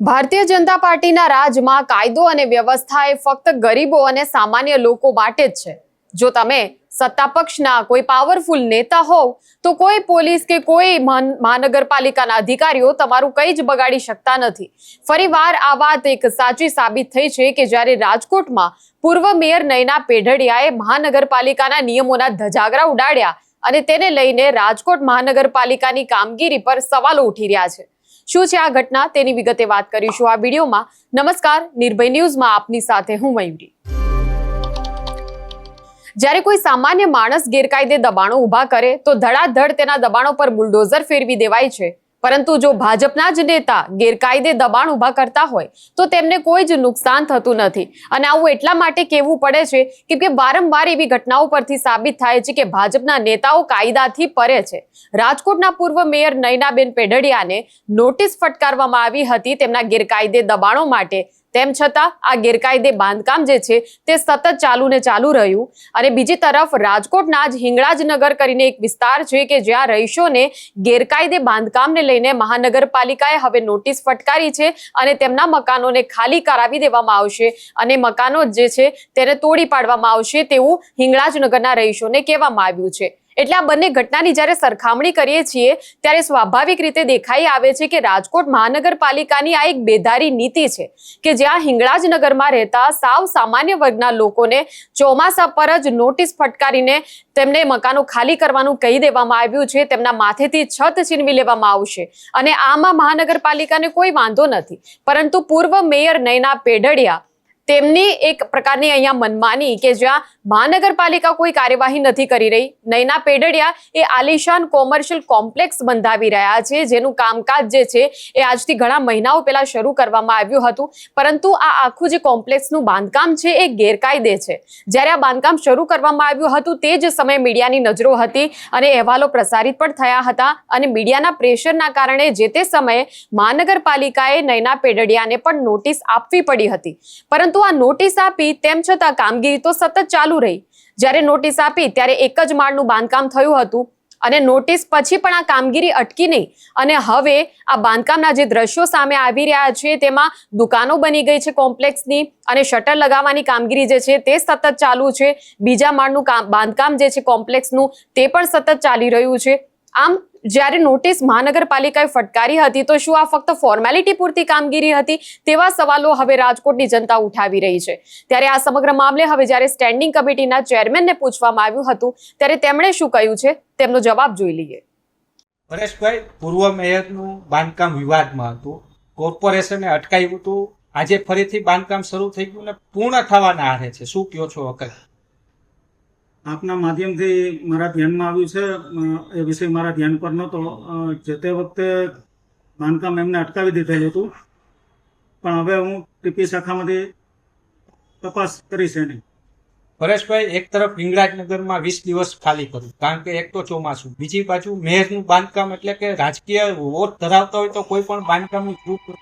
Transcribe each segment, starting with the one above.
ભારતીય જનતા પાર્ટીના રાજમાં કાયદો અને વ્યવસ્થા એ ફક્ત ગરીબો અને સામાન્ય લોકો માટે જ છે। જો તમે સત્તા પક્ષના કોઈ પાવરફુલ નેતા હોવ તો કોઈ પોલીસ કે કોઈ મહાનગરપાલિકાના અધિકારીઓ તમારું કંઈ જ બગાડી શકતા નથી। ફરીવાર આ વાત એક સાચી સાબિત થઈ છે કે જ્યારે રાજકોટમાં પૂર્વ મેયર નયના પેઢડિયાએ મહાનગરપાલિકાના નિયમોના ધજાગરા ઉડાડ્યા અને તેને લઈને રાજકોટ મહાનગરપાલિકાની કામગીરી પર સવાલો ઉઠી રહ્યા છે। શું છે આ ઘટના તેની વિગતે વાત કરીશું આ વિડીયોમાં। નમસ્કાર, નિર્ભય ન્યૂઝમાં આપની સાથે હું મયુરી। જ્યારે કોઈ સામાન્ય માણસ ગેરકાયદે દબાણો ઊભા કરે તો ધડાધડ તેના દબાણો પર બુલડોઝર ફેરવી દેવાય છે, પરંતુ જો ભાજપના જ નેતા ગેરકાયદે દબાણ ઊભા કરતા હોય તો તેમને કોઈ જ નુકસાન થતું નથી। અને આવું એટલા માટે કહેવું પડે છે કેમ કે વારંવાર એવી ઘટનાઓ પરથી સાબિત થાય છે કે ભાજપના નેતાઓ કાયદાથી પરે છે। રાજકોટના પૂર્વ મેયર નયનાબેન પેઢડિયાને નોટિસ ફટકારવામાં આવી હતી તેમના ગેરકાયદે દબાણો માટે। તેમ છતાં આ ગેરકાયદે બાંધકામ જે છે તે સતત ચાલુ રહ્યું। અને બીજી તરફ રાજકોટના જ હિંગળાજનગર કરીને એક વિસ્તાર છે કે જ્યાં રહીશોને ગેરકાયદે બાંધકામને લઈને મહાનગરપાલિકાએ હવે નોટિસ ફટકારી છે અને તેમના મકાનોને ખાલી કરાવી દેવામાં આવશે અને મકાનો જે છે તેને તોડી પાડવામાં આવશે તેવું હિંગળાજનગરના રહીશોને કહેવામાં આવ્યું છે। એટલે આ બંને ઘટનાની જ્યારે સરખામણી કરીએ છીએ ત્યારે સ્વાભાવિક રીતે દેખાઈ આવે છે કે રાજકોટ મહાનગરપાલિકાની આ એક બેધારી નીતિ છે કે જ્યાં હિંગળાજનગરમાં રહેતા સાવ સામાન્ય વર્ગના લોકોને ચોમાસા પર જ નોટિસ ફટકારીને તેમને મકાનો ખાલી કરવાનું કહી દેવામાં આવ્યું છે। તેમના માથેથી છત છીનવી લેવામાં આવશે અને આમાં મહાનગરપાલિકાને કોઈ વાંધો નથી, પરંતુ પૂર્વ મેયર નયના પેઢડિયા તેમની એક પ્રકારની અહીંયા મનમાની કે જ્યાં મહાનગરપાલિકા કોઈ કાર્યવાહી નથી કરી રહી। નયના પેઢડિયા એ આલિશાન કોમર્શિયલ કોમ્પ્લેક્સ બંધાવી રહ્યા છે જેનું કામકાજ જે છે એ આજથી ઘણા મહિનાઓ પહેલા શરૂ કરવામાં આવ્યું હતું, પરંતુ આ આખું જે કોમ્પ્લેક્સનું બાંધકામ છે એ ગેરકાયદે છે। જ્યારે આ બાંધકામ શરૂ કરવામાં આવ્યું હતું તે જ સમયે મીડિયાની નજરો હતી અને અહેવાલો પ્રસારિત પણ થયા હતા અને મીડિયાના પ્રેશરના કારણે જે તે સમયે મહાનગરપાલિકાએ નયના પેઢડિયાને પણ નોટિસ આપવી પડી હતી, પરંતુ આ નોટિસ આપી તેમ છતાં કામગીરી તો સતત ચાલુ રહી। જ્યારે નોટિસ આપી ત્યારે એક જ માળનું બાંધકામ થયું હતું અને નોટિસ પછી પણ આ કામગીરી અટકી નહીં અને હવે આ બાંધકામના જે દ્રશ્યો સામે આવી રહ્યા છે તેમાં દુકાનો બની ગઈ છે કોમ્પ્લેક્સની અને શટર લગાવવાની કામગીરી જે છે તે સતત ચાલુ છે। બીજા માળનું બાંધકામ જે છે કોમ્પ્લેક્સનું તે પણ સતત ચાલી રહ્યું છે। આમ જ્યારે નોટિસ મહાનગરપાલિકાએ ફટકારી હતી તો શું આ ફક્ત ફોર્મેલિટી પૂરતી કામગીરી હતી તેવા સવાલો હવે રાજકોટની જનતા ઉઠાવી રહી છે। ત્યારે આ સમગ્ર મામલે હવે જ્યારે સ્ટેન્ડિંગ કમિટીના ચેરમેનને પૂછવામાં આવ્યું હતું ત્યારે તેમણે શું કહ્યું છે તેમનો જવાબ જોઈ લઈએ। પરેશભાઈ, પૂર્વ મેયરનું બાંધકામ વિવાદમાં હતું, કોર્પોરેશને અટકાવ્યું હતું, આજે ફરીથી બાંધકામ શરૂ થઈ ગયું ને પૂર્ણ થવાના આરે છે, શું કહો છો વકીલ? આપના માધ્યમથી મારા ધ્યાનમાં આવ્યું છે, એ વિષય મારા ધ્યાન પર નહોતો। જે તે વખતે બાંધકામ એમને અટકાવી દીધેલું હતું, પણ હવે હું ટીપી શાખામાંથી તપાસ કરીશ એની। પરેશભાઈ, એક તરફ હિંગળાજનગરમાં 20 દિવસ ખાલી કર્યું કારણ કે એક તો ચોમાસું, બીજી બાજુ મેયરનું બાંધકામ એટલે કે રાજકીય વોટ ધરાવતા હોય તો કોઈ પણ બાંધકામનું ગ્રુપ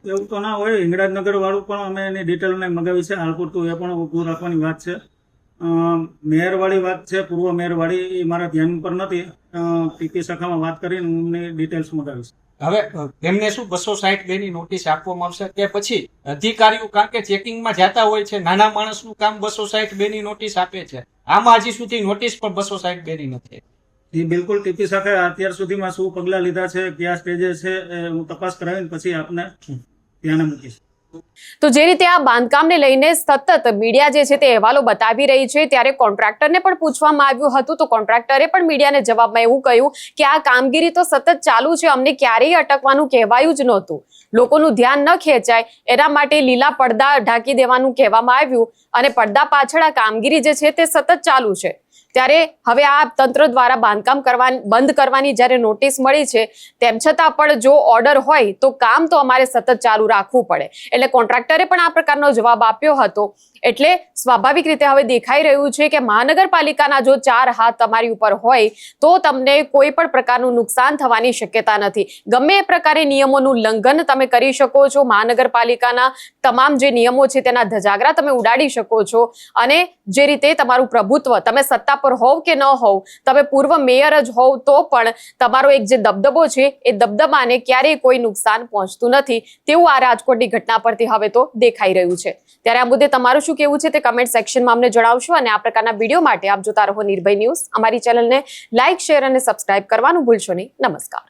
એવું તો ના હોય। હિંગળાજનગર વાળું પણ અમે એની ડિટેલ મગાવી છે, હાલ પૂરતું એ પણ ઊભું રાખવાની વાત છે। મેયરવાળી વાત છે, પૂર્વ મેયરવાળી, એ મારા ધ્યાન પર નથી, ટીપી શાખામાં વાત કરીને હું એમની ડિટેલ્સ મગાવીશ। હવે એમને શું 260 ની નોટિસ આપવામાં આવશે કે પછી અધિકારીઓ, કારણ કે ચેકિંગમાં જતા હોય છે, નાના માણસનું કામ 260 ની નોટિસ આપે છે, આમાં હજી સુધી નોટિસ પણ 260 ની નથી। એ બિલકુલ ટીપી શાખાએ અત્યાર સુધીમાં શું પગલાં લીધા છે, કયા સ્ટેજે છે, એ હું તપાસ કરાવીને પછી આપને ધ્યાને મૂકીશ। તો જે રીતે આ બાંધકામને લઈને સતત મીડિયા જે છે તે અહેવાલો બતાવી રહી છે ત્યારે કોન્ટ્રાક્ટરને પણ પૂછવામાં આવ્યું હતું તો કોન્ટ્રાક્ટરે પણ મીડિયાને જવાબમાં એવું કહ્યું કે આ કામગીરી તો સતત ચાલુ છે, અમને ક્યારેય અટકવાનું કહેવાયું જ નહોતું, લોકોનું ધ્યાન ન ખેંચાય એના માટે લીલા પડદા ઢાંકી દેવાનું કહેવામાં આવ્યું અને પડદા પાછળ આ કામગીરી જે છે તે સતત ચાલુ છે। ત્યારે હવે આ તંત્ર દ્વારા બાંધકામ બંધ કરવાની જ્યારે નોટિસ મળી છે તેમ છતાં પણ જો ઓર્ડર હોય તો કામ તો અમારે સતત ચાલુ રાખવું પડે, એટલે કોન્ટ્રાક્ટરે પણ આ પ્રકારનો જવાબ આપ્યો હતો। એટલે સ્વાભાવિક રીતે હવે દેખાઈ રહ્યું છે કે મહાનગરપાલિકાના જો 4 હાથ તમારી ઉપર હોય તો તમને કોઈ પણ પ્રકારનું નુકસાન થવાની શક્યતા નથી। ગમે એ પ્રકારે નિયમોનું ઉલ્લંઘન તમે કરી શકો છો, મહાનગરપાલિકાના તમામ જે નિયમો છે તેના ધજાગરા તમે ઉડાડી શકો છો અને જે રીતે તમારું પ્રભુત્વ તમે સત્તા પર હોવ કે ન હોવ, તમે પૂર્વ મેયર જ હોવ તો પણ તમારો એક જે દબદબો છે એ દબદબાને ક્યારેય કોઈ નુકસાન પહોંચતું નથી, તેવું આ રાજકોટની ઘટના પરથી હવે તો દેખાઈ રહ્યું છે. ત્યારે આ મુદ્દે તમારું શું કહેવું છે તે કમેન્ટ સેક્શનમાં અમને જણાવશો અને આ પ્રકારના વિડીયો માટે આપ જોતા રહો નિર્ભય ન્યૂઝ. અમારી ચેનલને લાઇક, શેર અને સબસ્ક્રાઇબ કરવાનું ભૂલશો નહીં. નમસ્કાર.